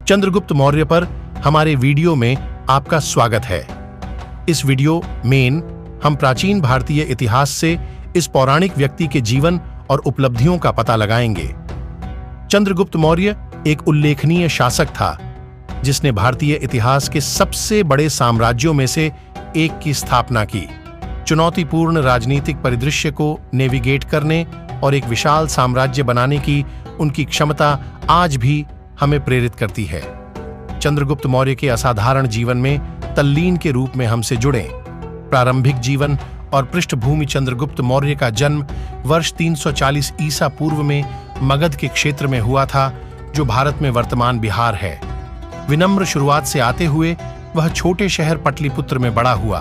चंद्रगुप्त मौर्य पर हमारे वीडियो में आपका स्वागत है। इस वीडियो में हम प्राचीन भारतीय इतिहास से इस पौराणिक व्यक्ति के जीवन और उपलब्धियों का पता लगाएंगे। चंद्रगुप्त मौर्य एक उल्लेखनीय शासक था जिसने भारतीय इतिहास के सबसे बड़े साम्राज्यों में से एक की स्थापना की। चुनौतीपूर्ण राजनीतिक परिदृश्य को नेविगेट करने और एक विशाल साम्राज्य बनाने की उनकी क्षमता आज भी हमें प्रेरित करती है। चंद्रगुप्त मौर्य के असाधारण जीवन में तल्लीन के रूप में हमसे जुड़े। प्रारंभिक जीवन और पृष्ठभूमि। चंद्रगुप्त मौर्य का जन्म वर्ष 340 ईसा पूर्व में मगध के क्षेत्र में हुआ था, जो भारत में वर्तमान बिहार है। विनम्र शुरुआत से आते हुए वह छोटे शहर पटलिपुत्र में बड़ा हुआ।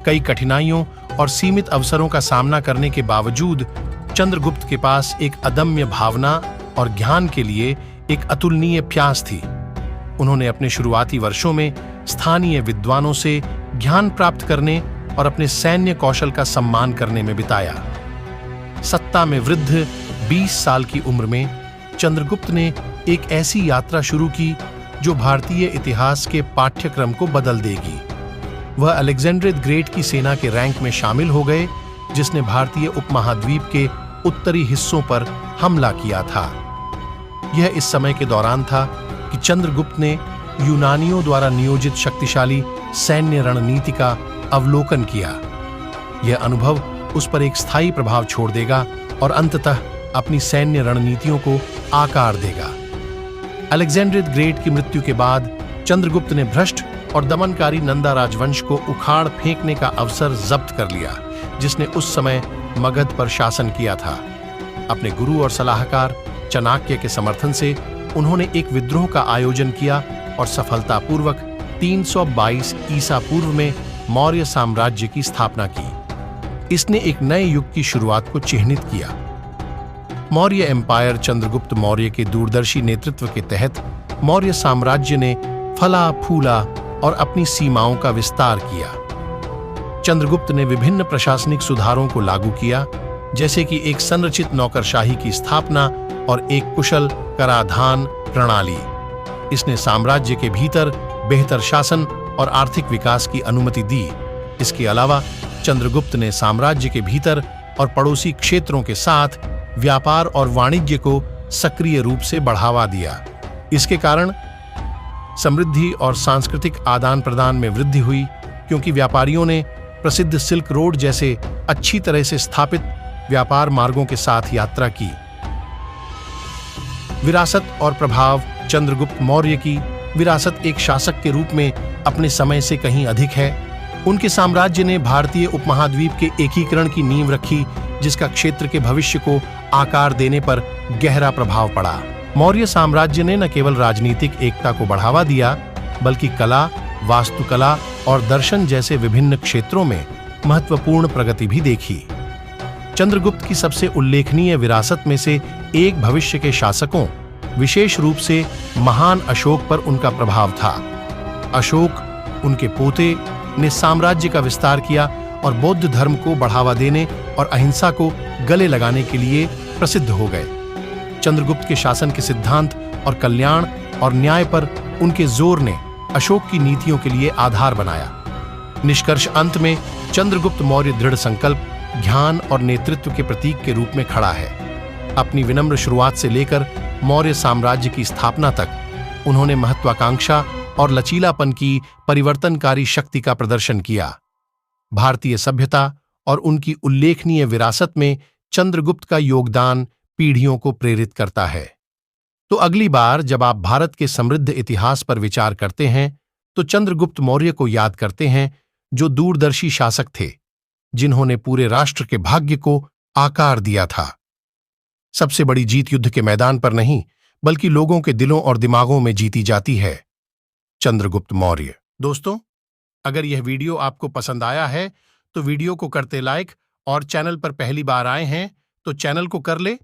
कई कठिनाइयों और सीमित अवसरों का सामना करने के बावजूद चंद्रगुप्त के पास एक अदम्य भावना और ज्ञान के लिए एक अतुलनीय प्यास थी। उन्होंने अपने शुरुआती वर्षों में स्थानीय विद्वानों से ज्ञान प्राप्त करने और अपने सैन्य कौशल का सम्मान करने में बिताया। सत्ता में वृद्ध 20 साल की उम्र में चंद्रगुप्त ने एक ऐसी यात्रा शुरू की जो भारतीय इतिहास के पाठ्यक्रम को बदल देगी। वह अलेक्जेंडर द ग्रेट की सेना के रैंक में शामिल हो गए, जिसने भारतीय उपमहाद्वीप के उत्तरी हिस्सों पर हमला किया था। यह इस समय के दौरान था कि चंद्रगुप्त ने यूनानियों द्वारा नियोजित शक्तिशाली सैन्य रणनीति का अवलोकन किया। यह अनुभव उस पर एक स्थायी प्रभाव छोड़ देगा और अंततः अपनी सैन्य रणनीतियों को आकार देगा। अलेक्जेंडर द ग्रेट की मृत्यु के बाद चंद्रगुप्त ने भ्रष्ट और दमनकारी नंदा राजवंश को उखाड़ फेंकने का अवसर जब्त कर लिया, जिसने उस समय मगध पर शासन किया था। अपने गुरु और सलाहकार चाणक्य के समर्थन से उन्होंने एक विद्रोह का आयोजन किया और सफलतापूर्वक 322 ईसा पूर्व में मौर्य साम्राज्य की स्थापना की। इसने एक नए युग की शुरुआत को चिह्नित किया। मौर्य एम्पायर। चंद्रगुप्त मौर्य के दूरदर्शी नेतृत्व के तहत मौर्य साम्राज्य ने फला फूला और अपनी सीमाओं का विस्तार किया। चंद्रगुप्त ने विभिन्न प्रशासनिक सुधारों को लागू किया, जैसे कि एक संरचित नौकरशाही की स्थापना और एक कुशल कराधान प्रणाली। इसने साम्राज्य के भीतर बेहतर शासन और आर्थिक विकास की अनुमति दी। इसके अलावा चंद्रगुप्त ने साम्राज्य के भीतर और पड़ोसी क्षेत्रों के साथ व्यापार और वाणिज्य को सक्रिय रूप से बढ़ावा दिया। इसके कारण समृद्धि और सांस्कृतिक आदान प्रदान में वृद्धि हुई, क्योंकि व्यापारियों ने प्रसिद्ध सिल्क रोड जैसे अच्छी तरह से स्थापित व्यापार मार्गों के साथ यात्रा की। विरासत और प्रभाव। चंद्रगुप्त मौर्य की विरासत एक शासक के रूप में अपने समय से कहीं अधिक है। उनके साम्राज्य ने भारतीय उपमहाद्वीप के एकीकरण की नींव रखी, जिसका क्षेत्र के भविष्य को आकार देने पर गहरा प्रभाव पड़ा। मौर्य साम्राज्य ने न केवल राजनीतिक एकता को बढ़ावा दिया, बल्कि कला, वास्तुकला और दर्शन जैसे विभिन्न क्षेत्रों में महत्वपूर्ण प्रगति भी देखी। चंद्रगुप्त की सबसे उल्लेखनीय विरासत में से एक भविष्य के शासकों, विशेष रूप से महान अशोक पर उनका प्रभाव था। अशोक, उनके पोते, ने साम्राज्य का विस्तार किया और बौद्ध धर्म को बढ़ावा देने और अहिंसा को गले लगाने के लिए प्रसिद्ध हो गए। चंद्रगुप्त के शासन के सिद्धांत और कल्याण और न्याय पर उनके जोर ने अशोक की नीतियों के लिए आधार बनाया। निष्कर्ष अंत में चंद्रगुप्त मौर्य दृढ़ संकल्प, ज्ञान और नेतृत्व के प्रतीक के रूप में खड़ा है। अपनी विनम्र शुरुआत से लेकर मौर्य साम्राज्य की स्थापना तक उन्होंने महत्वाकांक्षा और लचीलापन की परिवर्तनकारी शक्ति का प्रदर्शन किया। भारतीय सभ्यता और उनकी उल्लेखनीय विरासत में चंद्रगुप्त का योगदान पीढ़ियों को प्रेरित करता है। तो अगली बार जब आप भारत के समृद्ध इतिहास पर विचार करते हैं, तो चंद्रगुप्त मौर्य को याद करते हैं, जो दूरदर्शी शासक थे, जिन्होंने पूरे राष्ट्र के भाग्य को आकार दिया था। सबसे बड़ी जीत युद्ध के मैदान पर नहीं, बल्कि लोगों के दिलों और दिमागों में जीती जाती है। चंद्रगुप्त मौर्य। दोस्तों, अगर यह वीडियो आपको पसंद आया है तो वीडियो को करते लाइक, और चैनल पर पहली बार आए हैं तो चैनल को कर ले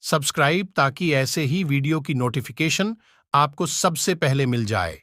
सब्सक्राइब, ताकि ऐसे ही वीडियो की नोटिफिकेशन आपको सबसे पहले मिल जाए।